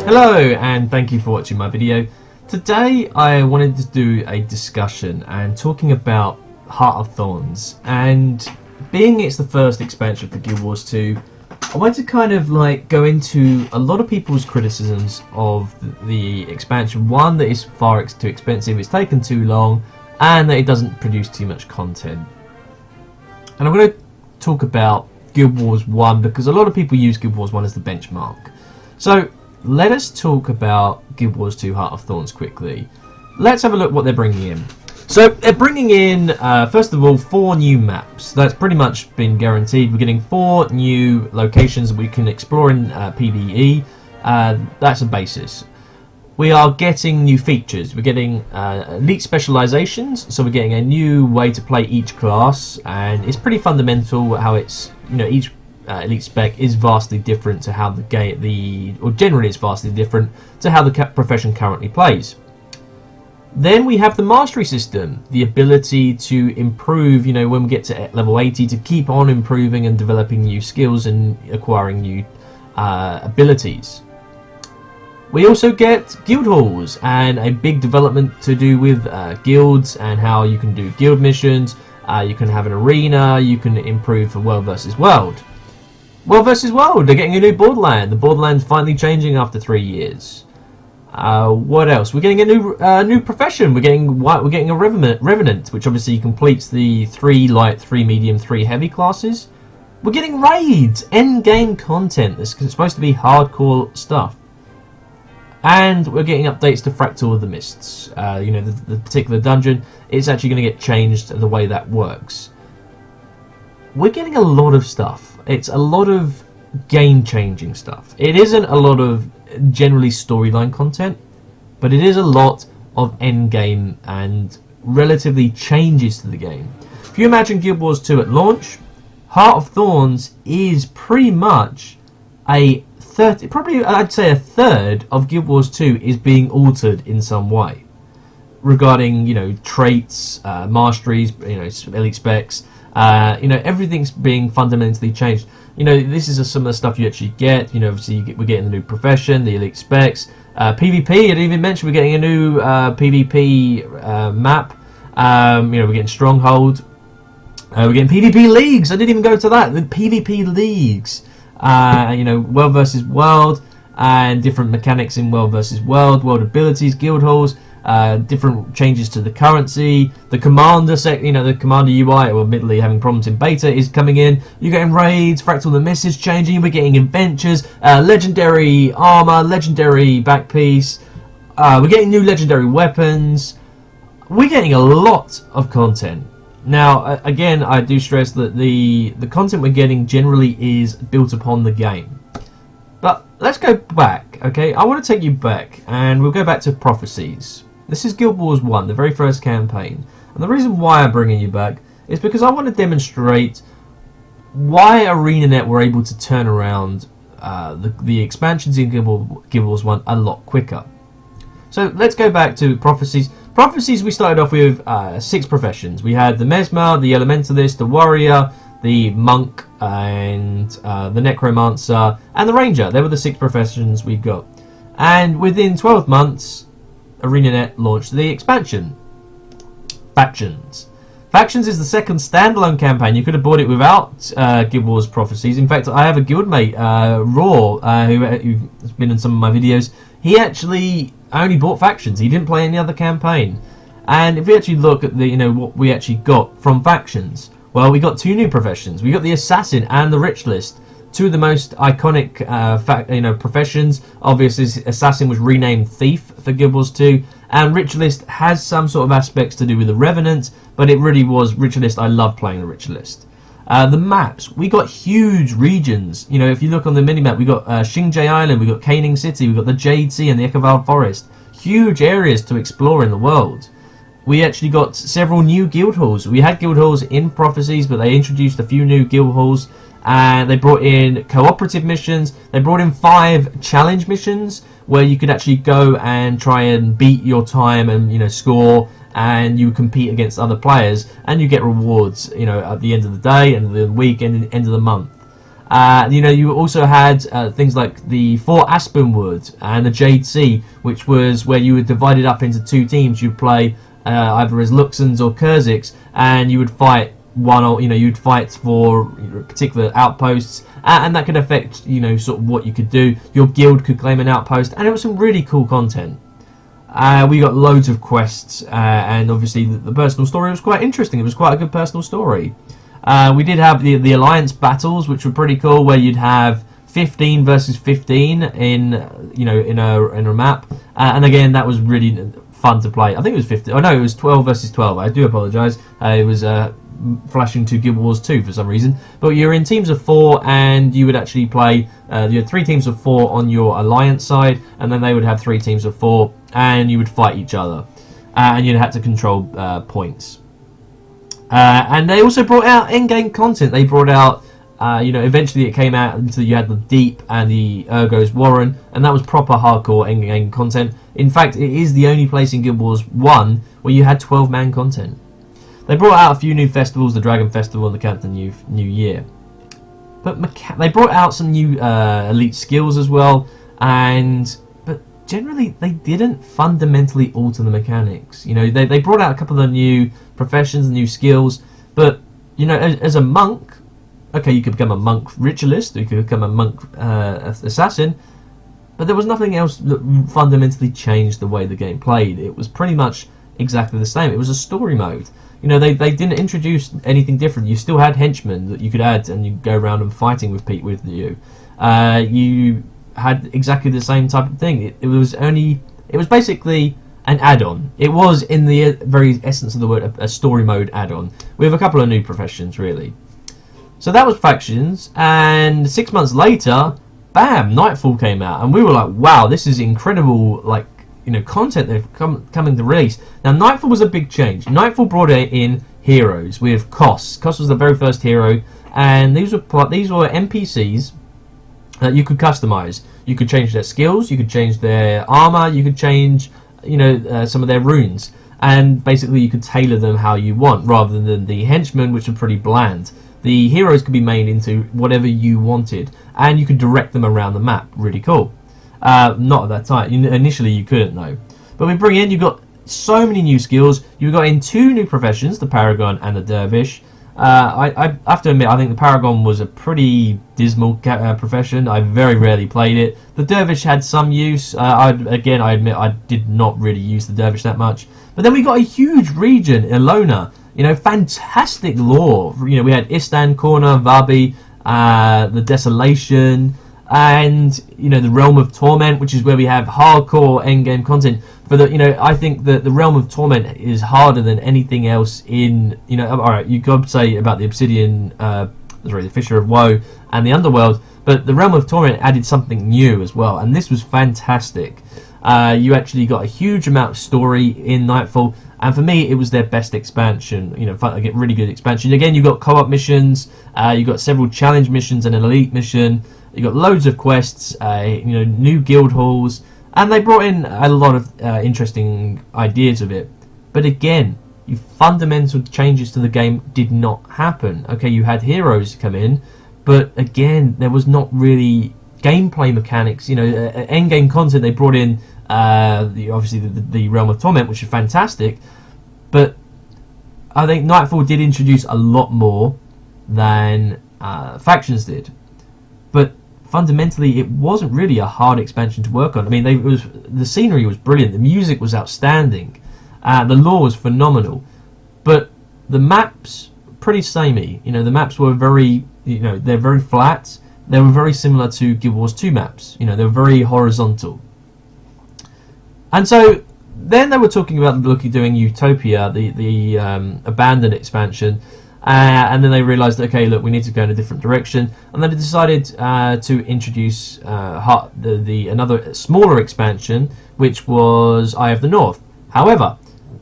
Hello and thank you for watching my video. Today I wanted to do a discussion and talking about Heart of Thorns, and being it's the first expansion for Guild Wars 2, I wanted to kind of like go into a lot of people's criticisms of the expansion. One, that it's far too expensive, it's taken too long, and that it doesn't produce too much content. And I'm going to talk about Guild Wars 1 because a lot of people use Guild Wars 1 as the benchmark. So let us talk about Guild Wars 2 Heart of Thorns quickly. Let's have a look what they're bringing in. So they're bringing in, first of all, 4 new maps. That's pretty much been guaranteed. We're getting 4 new locations we can explore in PvE. That's a basis. We are getting new features. We're getting elite specializations, so we're getting a new way to play each class, and it's pretty fundamental how it's, you know, each elite spec is vastly different to how the game, or generally it's vastly different to how the profession currently plays. Then we have the mastery system, the ability to improve, you know, when we get to level 80, to keep on improving and developing new skills and acquiring new abilities. We also get guild halls and a big development to do with guilds and how you can do guild missions. You can have an arena, you can improve for world versus world. World versus world, they're getting a new borderland. The borderland's finally changing after 3 years. What else? We're getting a new profession. We're getting a revenant, which obviously completes the 3 light, 3 medium, 3 heavy classes. We're getting raids, end game content. That's supposed to be hardcore stuff. And we're getting updates to Fractal of the Mists. You know, the particular dungeon, it's actually going to get changed the way that works. We're getting a lot of stuff. It's a lot of game-changing stuff. It isn't a lot of generally storyline content, but it is a lot of endgame and relatively changes to the game. If you imagine Guild Wars 2 at launch, Heart of Thorns is pretty much probably I'd say a third of Guild Wars 2 is being altered in some way regarding, you know, traits, masteries, you know, elite specs. You know, everything's being fundamentally changed. You know, this is some of the stuff you actually get. You know, obviously we're getting the new profession, the elite specs, PvP. I didn't even mention we're getting a new PvP map. You know, we're getting Stronghold. We're getting PvP leagues. I didn't even go to that. The PvP leagues. You know, world versus world, and different mechanics in world versus world, world abilities, guild halls. Different changes to the currency, the commander you know, the commander UI, or admittedly having problems in beta, is coming in. You're getting raids, Fractal the Mist is changing, we're getting adventures, legendary armor, legendary back piece, we're getting new legendary weapons. We're getting a lot of content. Now, again, I do stress that the content we're getting generally is built upon the game. But let's go back, okay? I want to take you back, and we'll go back to Prophecies. This is Guild Wars 1, the very first campaign. And the reason why I'm bringing you back is because I want to demonstrate why ArenaNet were able to turn around the expansions in Guild Wars 1 a lot quicker. So let's go back to Prophecies. Prophecies, we started off with 6 professions. We had the Mesmer, the Elementalist, the Warrior, the Monk, and the Necromancer, and the Ranger. They were the 6 professions we got. And within 12 months, ArenaNet launched the expansion, Factions. Factions is the second standalone campaign. You could have bought it without Guild Wars Prophecies. In fact, I have a guildmate, Raw, who's been in some of my videos. He actually only bought Factions. He didn't play any other campaign. And if we actually look at the, you know, what we actually got from Factions, well, we got 2 new professions. We got the Assassin and the Rich List. 2 of the most iconic professions. Obviously, Assassin was renamed Thief for Guild Wars 2, and Ritualist has some sort of aspects to do with the Revenant, but it really was Ritualist. I love playing the Ritualist. The maps, we got huge regions. You know, if you look on the minimap, we got Xingjie Island, we got Caning City, we got the Jade Sea and the Echovald Forest. Huge areas to explore in the world. We actually got several new guild halls. We had guild halls in Prophecies, but they introduced a few new guild halls. And they brought in cooperative missions. They brought in 5 challenge missions where you could actually go and try and beat your time and, you know, score, and you compete against other players, and you get rewards, you know, at the end of the day, end of the week, and end of the month. You know, you also had things like the Fort Aspenwood and the Jade Sea, which was where you were divided up into two teams. You'd play either as Luxons or Kurziks, and you would fight you'd fight for particular outposts, and that could affect, you know, sort of what you could do. Your guild could claim an outpost, and it was some really cool content. We got loads of quests, and obviously the personal story was quite interesting. It was quite a good personal story. We did have the alliance battles, which were pretty cool, where you'd have 15 versus 15 in a map, and again that was really fun to play. I think it was 15. Oh no, it was 12 versus 12. I do apologise. It was flashing to Guild Wars 2 for some reason. But you're in teams of 4, and you would actually play. You had 3 teams of 4 on your alliance side, and then they would have 3 teams of 4, and you would fight each other, and you'd have to control points. And they also brought out in-game content. They brought out, eventually it came out until you had the Deep and the Urgo's Warren, and that was proper hardcore in-game content. In fact, it is the only place in Guild Wars 1 where you had 12-man content. They brought out a few new festivals, the Dragon Festival and the Captain New Year. But they brought out some new elite skills as well, but generally they didn't fundamentally alter the mechanics. You know, they brought out a couple of new professions and new skills, but you know, as a monk, okay, you could become a monk ritualist, or you could become a monk assassin, but there was nothing else that fundamentally changed the way the game played. It was pretty much exactly the same. It was a story mode. You know, they didn't introduce anything different. You still had henchmen that you could add, and you go around and fighting with you. You had exactly the same type of thing. It was basically an add-on. It was, in the very essence of the word, a story mode add-on with a couple of new professions, really. So that was factions, and 6 months later, bam, Nightfall came out, and we were like, wow, this is incredible, like, you know, content they've coming to release. Now, Nightfall was a big change. Nightfall brought in heroes with Koss. Koss was the very first hero, and these were NPCs that you could customize. You could change their skills, you could change their armor, you could change, some of their runes, and basically you could tailor them how you want, rather than the henchmen, which are pretty bland. The heroes could be made into whatever you wanted, and you could direct them around the map. Really cool. Not at that time. Initially, you couldn't, though. But we bring in, you've got so many new skills. You've got in 2 new professions, the Paragon and the Dervish. I have to admit, I think the Paragon was a pretty dismal profession. I very rarely played it. The Dervish had some use. I admit I did not really use the Dervish that much. But then we got a huge region, Ilona. You know, fantastic lore. You know, we had Istan, Corner, Vabi, the Desolation, and you know, the Realm of Torment, which is where we have hardcore endgame content. I think that the Realm of Torment is harder than anything else in, alright, you could say about the Obsidian, the Fissure of Woe and the Underworld, but the Realm of Torment added something new as well, and this was fantastic. You actually got a huge amount of story in Nightfall, and for me, it was their best expansion. You know, really good expansion. Again, you got co-op missions, you got several challenge missions and an elite mission. You got loads of quests, new guild halls, and they brought in a lot of interesting ideas of it. But again, fundamental changes to the game did not happen. Okay, you had heroes come in, but again, there was not really gameplay mechanics. You know, end-game content. They brought in the Realm of Torment, which is fantastic, but I think Nightfall did introduce a lot more than factions did. But fundamentally, it wasn't really a hard expansion to work on. I mean, the scenery was brilliant, the music was outstanding, the lore was phenomenal, but the maps pretty samey. You know, the maps were very, they're very flat. They were very similar to Guild Wars 2 maps. You know, they were very horizontal. And so then they were talking about doing Utopia, the abandoned expansion. And then they realised, okay, look, we need to go in a different direction, and then they decided to introduce another smaller expansion, which was Eye of the North. However,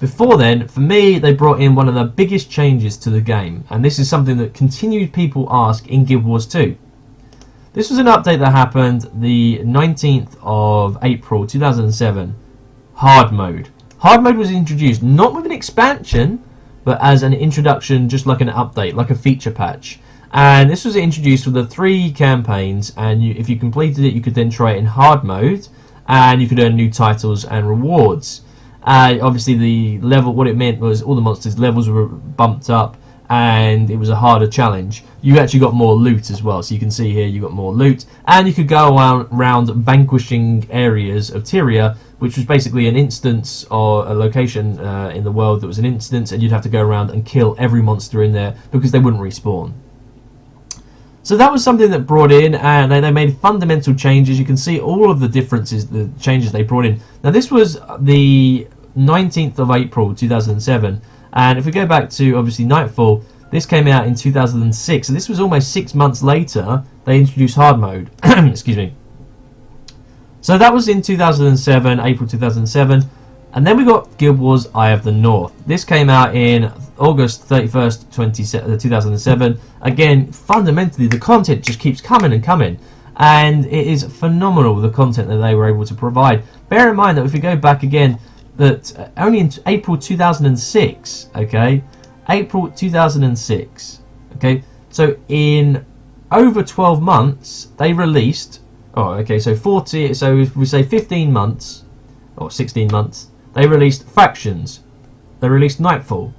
before then, for me, they brought in one of the biggest changes to the game, and this is something that continued people ask in Guild Wars 2. This was an update that happened the 19th of April 2007. Hard mode. Hard mode was introduced not with an expansion, but as an introduction, just like an update, like a feature patch. And this was introduced with the 3 campaigns, and if you completed it, you could then try it in hard mode, and you could earn new titles and rewards. Obviously, the level, what it meant was all the monsters' levels were bumped up, and it was a harder challenge. You actually got more loot as well, so you can see here you got more loot, and you could go around vanquishing areas of Tyria, which was basically an instance or a location in the world that was an instance, and you'd have to go around and kill every monster in there because they wouldn't respawn. So that was something that brought in, and they made fundamental changes. You can see all of the differences, the changes they brought in. Now this was the 19th of April 2007, and if we go back to obviously Nightfall, this came out in 2006, and this was almost 6 months later they introduced hard mode. Excuse me. So that was in 2007, April 2007, and then we got Guild Wars Eye of the North. This came out in August 31st, 2007. Again, fundamentally, the content just keeps coming and coming, and it is phenomenal, the content that they were able to provide. Bear in mind that if we go back again, that only in April 2006, okay, April 2006, okay, so in over 12 months, they released, oh, okay, so if we say 15 months, or 16 months, they released Factions, they released Nightfall,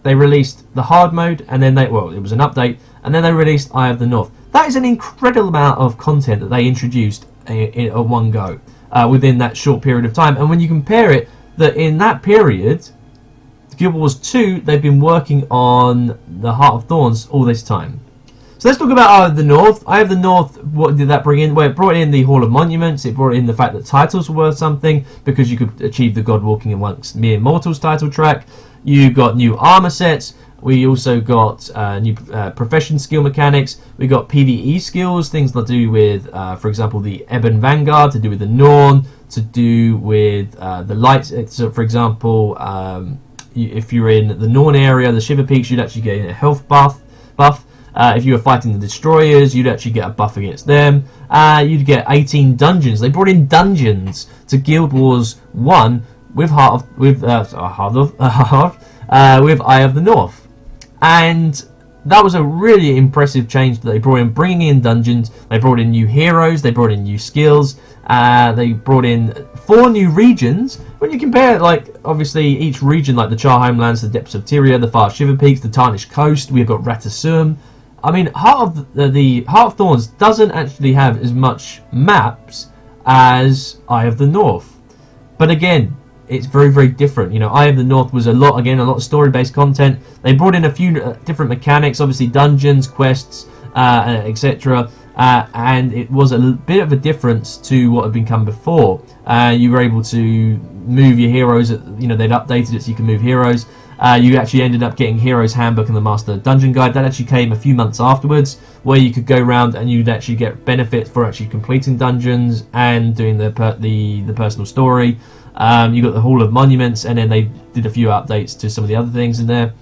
they released the hard mode, and then it was an update, and then they released Eye of the North. That is an incredible amount of content that they introduced in one go within that short period of time. And when you compare it, that in that period, Guild Wars 2, they've been working on the Heart of Thorns all this time. So let's talk about Eye of the North. Eye of the North, what did that bring in? Well, it brought in the Hall of Monuments. It brought in the fact that titles were worth something, because you could achieve the God Walking Amongst Mere Mortals title track. You got new armor sets. We also got new profession skill mechanics. We got PvE skills, things to do with, for example, the Ebon Vanguard, to do with the Norn, to do with the lights. So, for example, if you're in the Norn area, the Shiver Peaks, you'd actually get a health buff. If you were fighting the Destroyers, you'd actually get a buff against them. You'd get 18 dungeons. They brought in dungeons to Guild Wars 1 with with Eye of the North. And that was a really impressive change that they brought in, bringing in dungeons. They brought in new heroes, they brought in new skills, they brought in 4 new regions. When you compare, like, obviously each region, like the Char Homelands, the Depths of Tyria, the Far Shiver Peaks, the Tarnished Coast, we've got Ratasum. I mean, the Heart of Thorns doesn't actually have as much maps as Eye of the North, but again, it's very, very different. You know, Eye of the North was a lot of story-based content. They brought in a few different mechanics, obviously dungeons, quests, etc. And it was a bit of a difference to what had come before. You were able to move your heroes. They'd updated it so you can move heroes. You actually ended up getting Heroes Handbook and the Master Dungeon Guide. That actually came a few months afterwards, where you could go around and you'd actually get benefits for actually completing dungeons and doing the personal story. You got the Hall of Monuments, and then they did a few updates to some of the other things in there.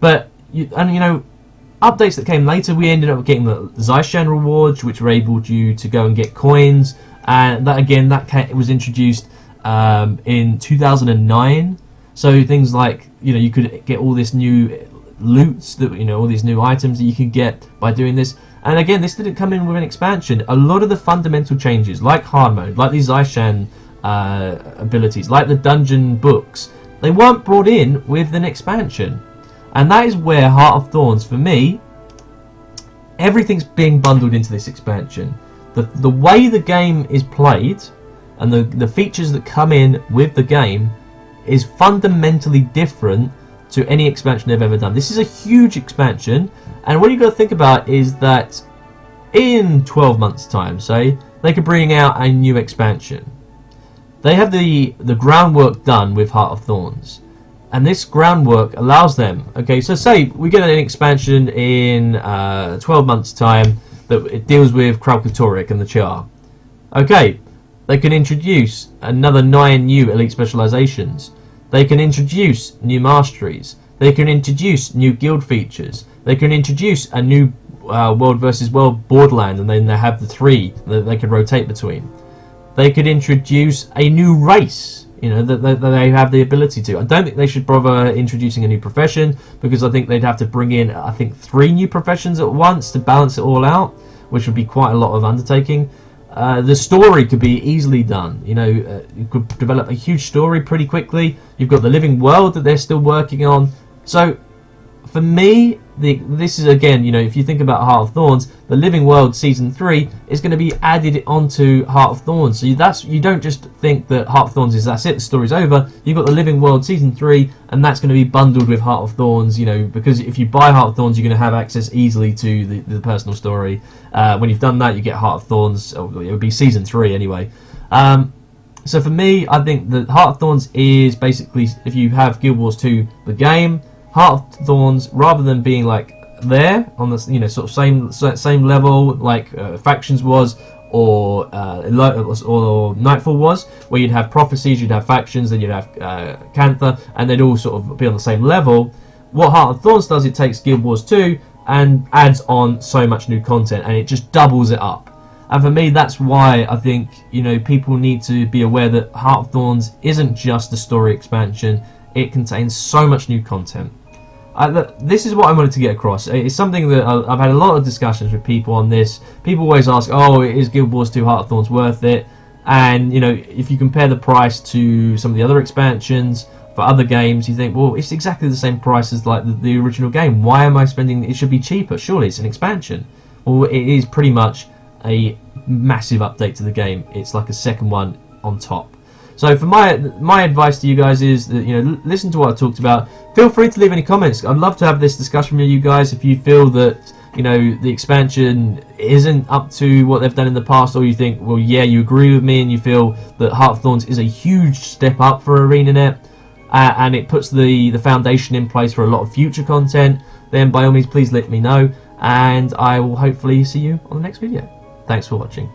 But updates that came later, we ended up getting the Zyshan rewards, which enabled you to go and get coins, and that was introduced in 2009. So things like, you could get all this new loots, all these new items that you could get by doing this. And again, this didn't come in with an expansion. A lot of the fundamental changes, like hard mode, like these Zyshan abilities, like the dungeon books, they weren't brought in with an expansion. And that is where Heart of Thorns, for me, everything's being bundled into this expansion. The way the game is played and the features that come in with the game is fundamentally different to any expansion they've ever done. This is a huge expansion, and what you've got to think about is that in 12 months time, say, they could bring out a new expansion. They have the groundwork done with Heart of Thorns, and this groundwork allows them, okay, so say we get an expansion in 12 months time that it deals with Kralkatorrik and the Char. Okay, they can introduce another 9 new elite specializations. They can introduce new masteries. They can introduce new guild features. They can introduce a new world versus world borderland, and then they have the 3 that they can rotate between. They could introduce a new race You know, that they have the ability to. I don't think they should bother introducing a new profession, because I think they'd have to bring in, I think, 3 new professions at once to balance it all out, which would be quite a lot of undertaking. The story could be easily done. You know, you could develop a huge story pretty quickly. You've got the living world that they're still working on. So, for me, this is, again, you know, if you think about Heart of Thorns, the living world season 3 is going to be added onto Heart of Thorns. So you don't just think that Heart of Thorns is that's it, the story's over. You've got the living world season 3, and that's going to be bundled with Heart of Thorns. You know, because if you buy Heart of Thorns, you're going to have access easily to the personal story. When you've done that, you get Heart of Thorns. It would be season 3 anyway. So for me, I think that Heart of Thorns is basically, if you have Guild Wars 2 the game, Heart of Thorns, rather than being like there on the, you know, sort of same level like Factions was, or Nightfall was, where you'd have prophecies, you'd have factions, then you'd have Cantha, and they'd all sort of be on the same level. What Heart of Thorns does, it takes Guild Wars 2 and adds on so much new content, and it just doubles it up. And for me, that's why I think, you know, people need to be aware that Heart of Thorns isn't just a story expansion. It contains so much new content. This is what I wanted to get across. It's something that I've had a lot of discussions with people on this. People always ask, oh, is Guild Wars 2 Heart of Thorns worth it? And, you know, if you compare the price to some of the other expansions for other games, you think, well, it's exactly the same price as like the original game. Why am I spending, it should be cheaper, surely it's an expansion. Well, it is pretty much a massive update to the game. It's like a second one on top. So for my advice to you guys is that, you know, listen to what I talked about. Feel free to leave any comments. I'd love to have this discussion with you guys. If you feel that, you know, the expansion isn't up to what they've done in the past, or you think, well, yeah, you agree with me and you feel that Heart of Thorns is a huge step up for ArenaNet, and it puts the foundation in place for a lot of future content, then by all means, please let me know, and I will hopefully see you on the next video. Thanks for watching.